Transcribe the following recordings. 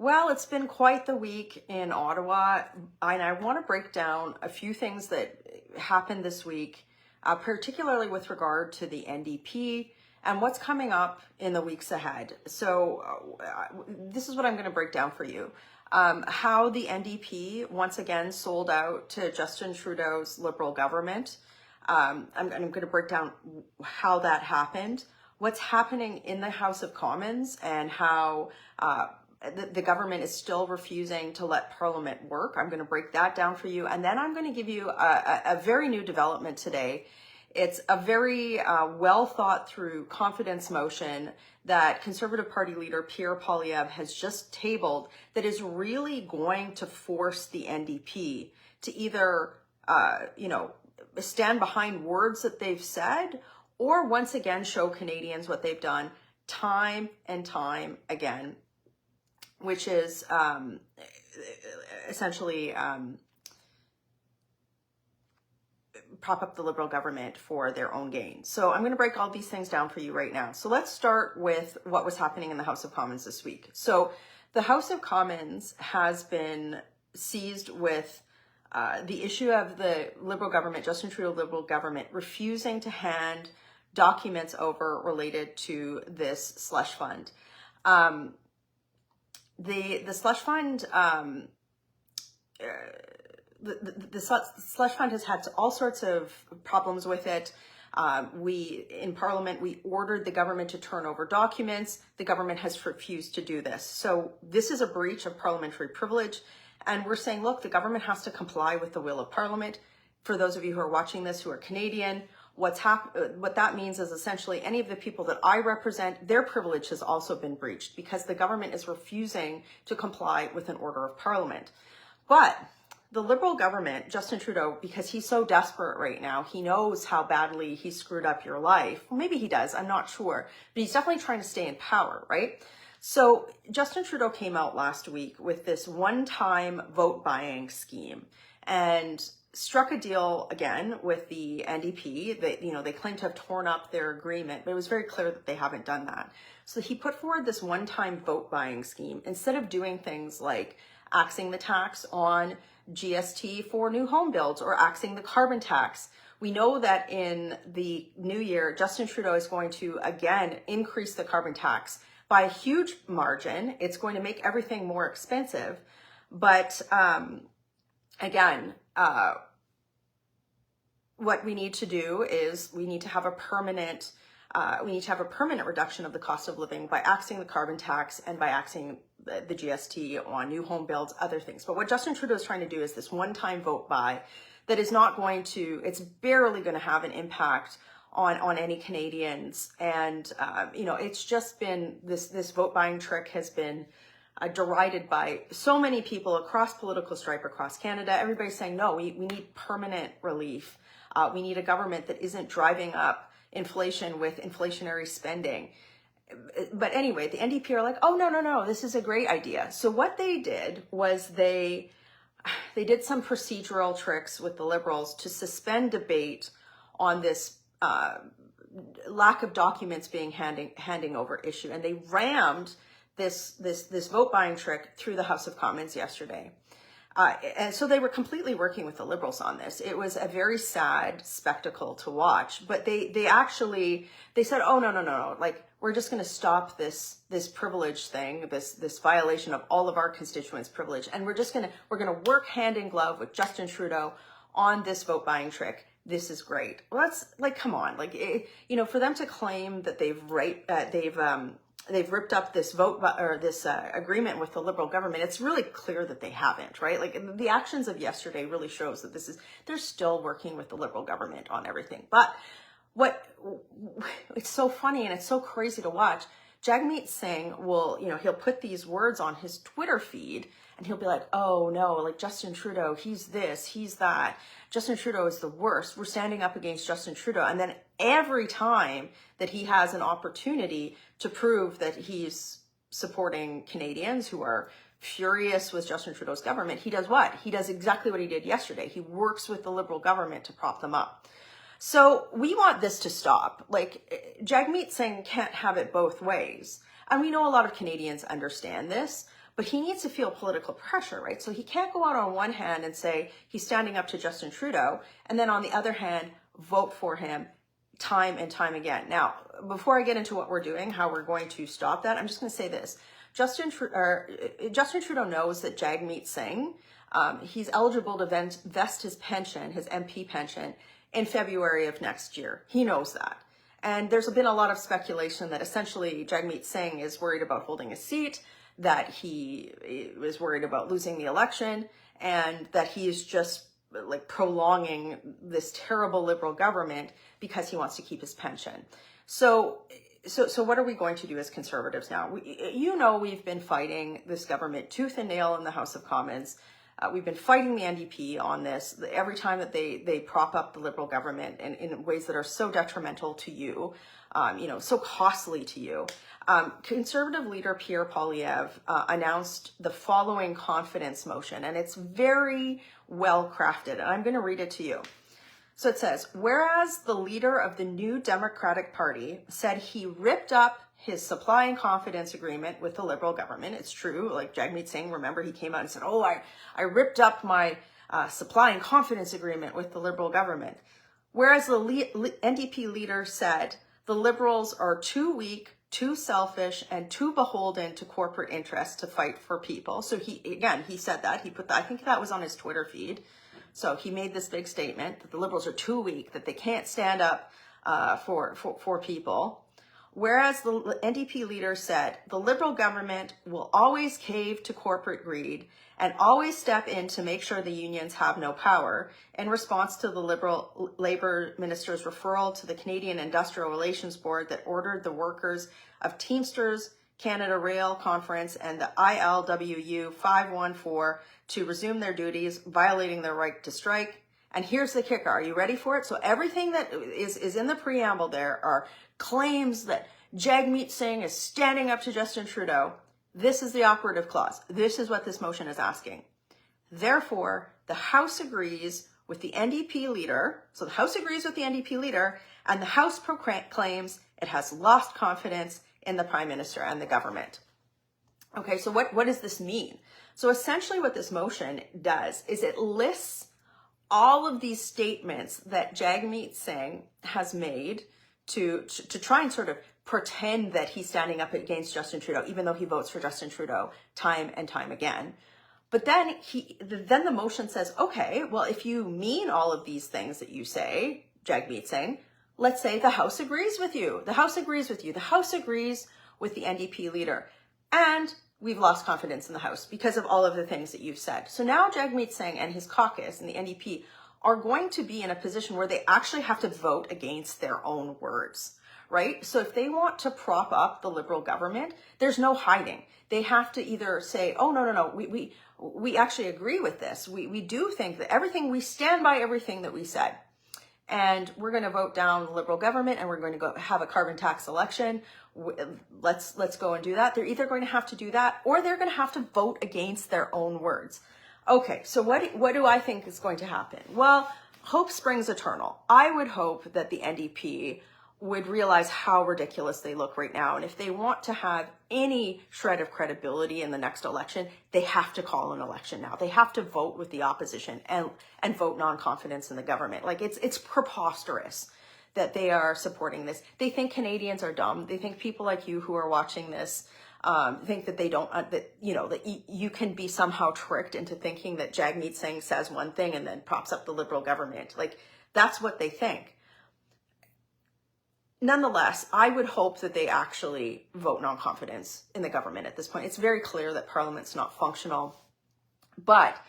Well, it's been quite the week in Ottawa, and I want to break down a few things that happened this week, particularly with regard to the NDP and what's coming up in the weeks ahead. So this is what I'm going to break down for you. How the NDP once again sold out to Justin Trudeau's Liberal government. I'm going to break down how that happened, what's happening in the House of Commons, and how the government is still refusing to let Parliament work. I'm going to break that down for you. And then I'm going to give you a very new development today. It's a very well thought through confidence motion that Conservative Party leader Pierre Poilievre has just tabled that is really going to force the NDP to either, stand behind words that they've said, or once again show Canadians what they've done time and time again, which is essentially prop up the Liberal government for their own gain. So I'm going to break all these things down for you right now. So let's start with what was happening in the House of Commons this week. So the House of Commons has been seized with the issue of the Liberal government, Justin Trudeau Liberal government, refusing to hand documents over related to this slush fund. The slush fund, the slush fund has had all sorts of problems with it. In Parliament, we ordered the government to turn over documents. The government has refused to do this. So this is a breach of parliamentary privilege. And we're saying, look, the government has to comply with the will of Parliament. For those of you who are watching this who are Canadian, what that means is essentially any of the people that I represent, their privilege has also been breached because the government is refusing to comply with an order of Parliament. But the Liberal government, Justin Trudeau, because he's so desperate right now, he knows how badly he screwed up your life. Well, maybe he does, I'm not sure. But he's definitely trying to stay in power, right? So Justin Trudeau came out last week with this one-time vote buying scheme and struck a deal again with the NDP. They claim to have torn up their agreement, but it was very clear that they haven't done that. So he put forward this one-time vote buying scheme instead of doing things like axing the tax on GST for new home builds or axing the carbon tax. We know that in the new year, Justin Trudeau is going to again increase the carbon tax by a huge margin. It's going to make everything more expensive. But what we need to do is we need to have a permanent reduction of the cost of living by axing the carbon tax and by axing the GST on new home builds, other things. But what Justin Trudeau is trying to do is this one-time vote buy that is not going to, it's barely going to have an impact on any Canadians. And, it's just been, this vote buying trick has been derided by so many people across political stripe across Canada. Everybody's saying, no, we need permanent relief. We need a government that isn't driving up inflation with inflationary spending. But anyway, the NDP are like, oh, no, this is a great idea. So what they did was they did some procedural tricks with the Liberals to suspend debate on this lack of documents being handing over issue. And they rammed this vote buying trick through the House of Commons yesterday. And so they were completely working with the Liberals on this. It was a very sad spectacle to watch, but they said, oh, no. Like, we're just going to stop this privilege thing, this violation of all of our constituents' privilege. And we're going to work hand in glove with Justin Trudeau on this vote buying trick. This is great. Well, that's like, come on, like, for them to claim that they've ripped up this agreement with the Liberal government, it's really clear that they haven't, right? Like, the actions of yesterday really shows that they're still working with the Liberal government on everything. But it's so funny and it's so crazy to watch. Jagmeet Singh he'll put these words on his Twitter feed and he'll be like, oh no, like Justin Trudeau, he's this, he's that. Justin Trudeau is the worst. We're standing up against Justin Trudeau. And then every time that he has an opportunity to prove that he's supporting Canadians who are furious with Justin Trudeau's government, he does what? He does exactly what he did yesterday. He works with the Liberal government to prop them up. So we want this to stop. Like, Jagmeet Singh can't have it both ways. And we know a lot of Canadians understand this, but he needs to feel political pressure, right? So he can't go out on one hand and say he's standing up to Justin Trudeau, and then on the other hand, vote for him time and time again. Now, before I get into what we're doing, how we're going to stop that, I'm just going to say this. Justin Trudeau knows that Jagmeet Singh, he's eligible to vest his pension, his MP pension, in February of next year. He knows that. And there's been a lot of speculation that essentially Jagmeet Singh is worried about holding a seat, that he is worried about losing the election, and that he is just like prolonging this terrible Liberal government because he wants to keep his pension. So what are we going to do as Conservatives now? We've been fighting this government tooth and nail in the House of Commons. We've been fighting the NDP on this every time that they prop up the Liberal government in ways that are so detrimental to you, so costly to you. Conservative leader Pierre Poilievre announced the following confidence motion, and it's very well crafted, and I'm going to read it to you. So it says, whereas the leader of the New Democratic Party said he ripped up his supply and confidence agreement with the Liberal government. It's true, like Jagmeet Singh, remember, he came out and said, I ripped up my supply and confidence agreement with the Liberal government. Whereas the NDP leader said the Liberals are too weak, too selfish, and too beholden to corporate interests to fight for people. So he said that. He put that, I think that was on his Twitter feed. So he made this big statement that the Liberals are too weak, that they can't stand up for people. Whereas the NDP leader said the Liberal government will always cave to corporate greed and always step in to make sure the unions have no power, in response to the Liberal Labour Minister's referral to the Canadian Industrial Relations Board that ordered the workers of Teamsters, Canada Rail Conference, and the ILWU 514 to resume their duties, violating their right to strike. And here's the kicker. Are you ready for it? So everything that is in the preamble there are claims that Jagmeet Singh is standing up to Justin Trudeau. This is the operative clause. This is what this motion is asking. Therefore, the House agrees with the NDP leader. So the House agrees with the NDP leader, and the House proclaims it has lost confidence in the Prime Minister and the government. Okay, so what does this mean? So essentially what this motion does is it lists all of these statements that Jagmeet Singh has made to try and sort of pretend that he's standing up against Justin Trudeau, even though he votes for Justin Trudeau time and time again. But then the motion says, okay, well, if you mean all of these things that you say, Jagmeet Singh, let's say the House agrees with you. The House agrees with you. The House agrees with the NDP leader. And we've lost confidence in the House because of all of the things that you've said. So now Jagmeet Singh and his caucus and the NDP are going to be in a position where they actually have to vote against their own words, right? So if they want to prop up the Liberal government, there's no hiding. They have to either say, oh, no, we actually agree with this. We do think that we stand by everything that we said. And we're going to vote down the Liberal government, and we're going to go have a carbon tax election. Let's go and do that. They're either going to have to do that, or they're going to have to vote against their own words. Okay, so what do I think is going to happen? Well, hope springs eternal. I would hope that the NDP would realize how ridiculous they look right now. And if they want to have any shred of credibility in the next election, they have to call an election now. They have to vote with the opposition and vote non-confidence in the government. Like it's preposterous that they are supporting this. They think Canadians are dumb. They think people like you who are watching this think that they don't, that you can be somehow tricked into thinking that Jagmeet Singh says one thing and then props up the Liberal government. Like that's what they think. Nonetheless, I would hope that they actually vote non-confidence in the government at this point. It's very clear that Parliament's not functional, but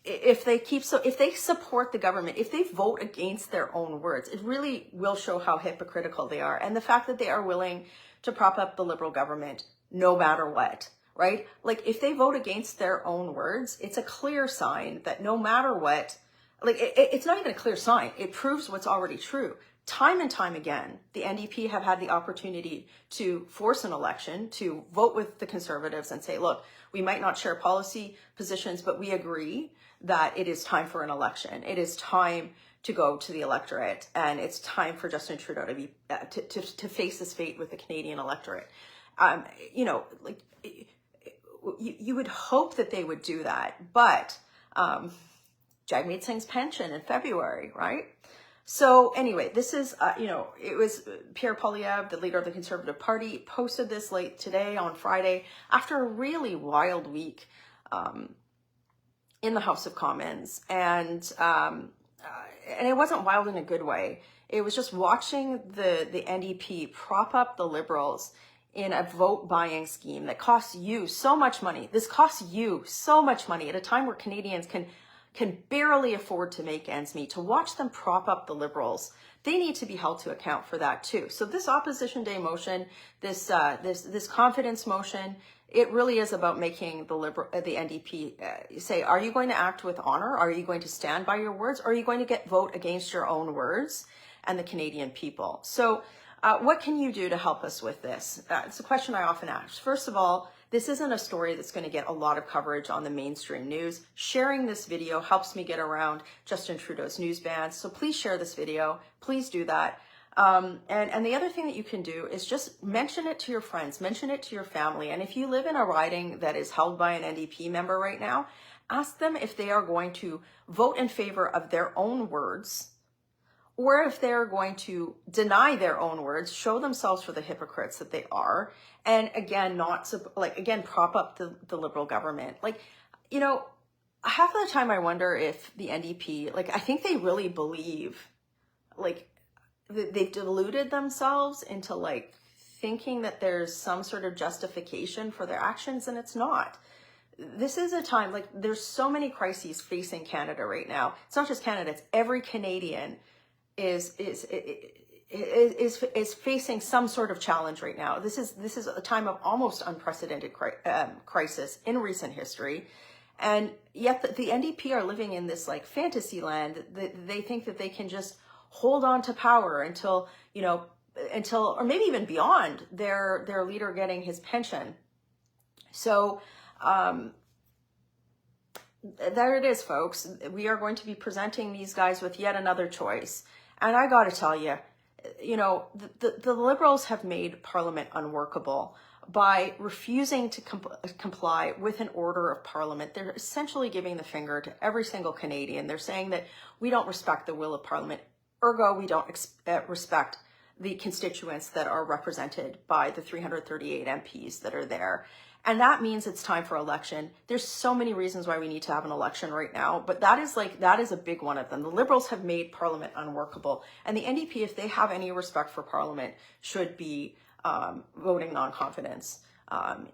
if they support the government, if they vote against their own words, it really will show how hypocritical they are. And the fact that they are willing to prop up the Liberal government no matter what, right? Like if they vote against their own words, it's a clear sign that no matter what, it's not even a clear sign. It proves what's already true. Time and time again, the NDP have had the opportunity to force an election, to vote with the Conservatives and say, look, we might not share policy positions, but we agree that it is time for an election. It is time to go to the electorate, and it's time for Justin Trudeau to face his fate with the Canadian electorate. you know, like you would hope that they would do that, but Jagmeet Singh's pension in February, right? So anyway, this is, you know, it was Pierre Poilievre, the leader of the Conservative Party, posted this late today on Friday after a really wild week in the House of Commons. And it wasn't wild in a good way. It was just watching the NDP prop up the Liberals in a vote buying scheme that costs you so much money. This costs you so much money at a time where Canadians can barely afford to make ends meet. To watch them prop up the Liberals, they need to be held to account for that too. So this opposition day motion, this confidence motion, it really is about making the NDP say, are you going to act with honor? Are you going to stand by your words? Or are you going to vote against your own words and the Canadian people? So what can you do to help us with this? It's a question I often ask. First of all, this isn't a story that's going to get a lot of coverage on the mainstream news. Sharing this video helps me get around Justin Trudeau's news bans. So please share this video. Please do that. And the other thing that you can do is just mention it to your friends, mention it to your family. And if you live in a riding that is held by an NDP member right now, ask them if they are going to vote in favor of their own words, or if they're going to deny their own words, show themselves for the hypocrites that they are, and again, prop up the Liberal government. Like, you know, half of the time I wonder if the NDP, I think they really believe, they've deluded themselves into thinking that there's some sort of justification for their actions, and it's not. This is a time, there's so many crises facing Canada right now. It's not just Canada, it's every Canadian is facing some sort of challenge right now. This is a time of almost unprecedented crisis in recent history, and yet the NDP are living in this fantasy land that they think that they can just hold on to power until or maybe even beyond their leader getting his pension. So there it is, folks. We are going to be presenting these guys with yet another choice. And I got to tell you, the Liberals have made Parliament unworkable by refusing to comply with an order of Parliament. They're essentially giving the finger to every single Canadian. They're saying that we don't respect the will of Parliament, ergo we don't respect the constituents that are represented by the 338 MPs that are there. And that means it's time for election. There's so many reasons why we need to have an election right now, but that is a big one of them. The Liberals have made Parliament unworkable, and the NDP, if they have any respect for Parliament, should be voting non-confidence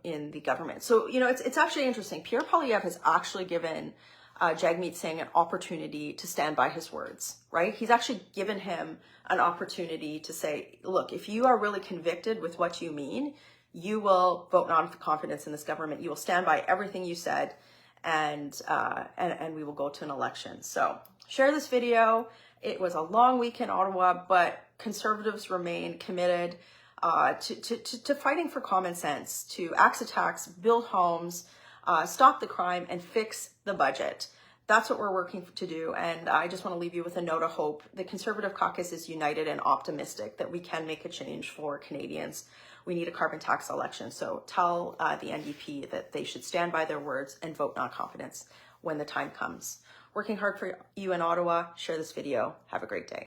in the government. So, it's actually interesting. Pierre Poilievre has actually given Jagmeet Singh an opportunity to stand by his words, right? He's actually given him an opportunity to say, look, if you are really convicted with what you mean, you will vote non-confidence in this government. You will stand by everything you said, and we will go to an election. So share this video. It was a long week in Ottawa, but Conservatives remain committed to fighting for common sense, to axe attacks, build homes, stop the crime, and fix the budget. That's what we're working to do. And I just want to leave you with a note of hope. The Conservative caucus is united and optimistic that we can make a change for Canadians. We need a carbon tax election. So tell the NDP that they should stand by their words and vote non-confidence when the time comes. Working hard for you in Ottawa. Share this video. Have a great day.